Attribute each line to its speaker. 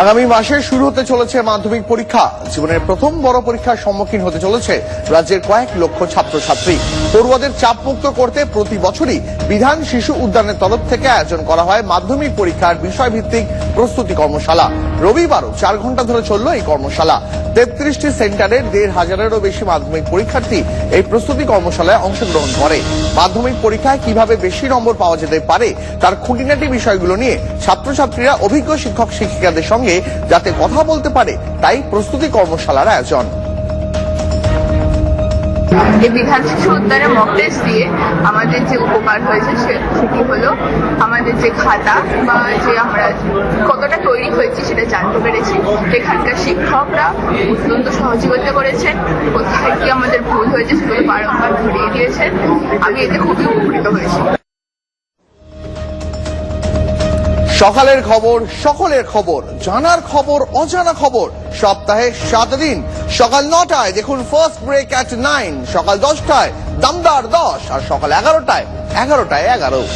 Speaker 1: আগামী মাসে শুরু হতে চলেছে মাধ্যমিক পরীক্ষা। জীবনের প্রথম বড় পরীক্ষার সম্মুখীন হতে চলেছে রাজ্যের কয়েক লক্ষ ছাত্রছাত্রী। পড়ুয়াদের চাপমুক্ত করতে প্রতি বছরই বিধান শিশু উদ্যানের তরফ থেকে আয়োজন করা হয় মাধ্যমিক পরীক্ষার বিষয়ভিত্তিক প্রস্তুতি কর্মশালা। রবিবারও 4 ঘন্টা ধরে চলল এই কর্মশালা। 33টি সেন্টারের 1,500-এরও বেশি মাধ্যমিক পরীক্ষার্থী এই প্রস্তুতি কর্মশালায় অংশগ্রহণ করে। মাধ্যমিক পরীক্ষায় কিভাবে বেশি নম্বর পাওয়া যেতে পারে তার খুঁটিনাটি বিষয়গুলো নিয়ে ছাত্রছাত্রীরা অভিজ্ঞ শিক্ষক শিক্ষিকাদের সঙ্গে যাতে কথা বলতে পারে তাই প্রস্তুতি কর্মশালার আয়োজন।
Speaker 2: এই বিধান শিশু উদ্যানে মক টেস্ট দিয়ে আমাদের যে উপকার হয়েছে সেটি হলো আমাদের যে খাতা বা যে আমরা কতটা তৈরি হয়েছি সেটা জানতে পেরেছি। এখানকার শিক্ষকরা অত্যন্ত সহযোগিতা করেছেন, কোথায় কি আমাদের ভুল হয়েছে সেগুলো বারংবার ধরিয়ে দিয়েছেন। আমি এতে খুবই উপকৃত হয়েছি।
Speaker 1: সকালের খবর, সকলের খবর, জানার খবর, অজানা খবর, সপ্তাহে 7 দিন সকাল 9টায় দেখুন ফার্স্ট ব্রেক এট 9, সকাল 10টায় দমদার 10 আর সকাল 11টায় 11টায় 11।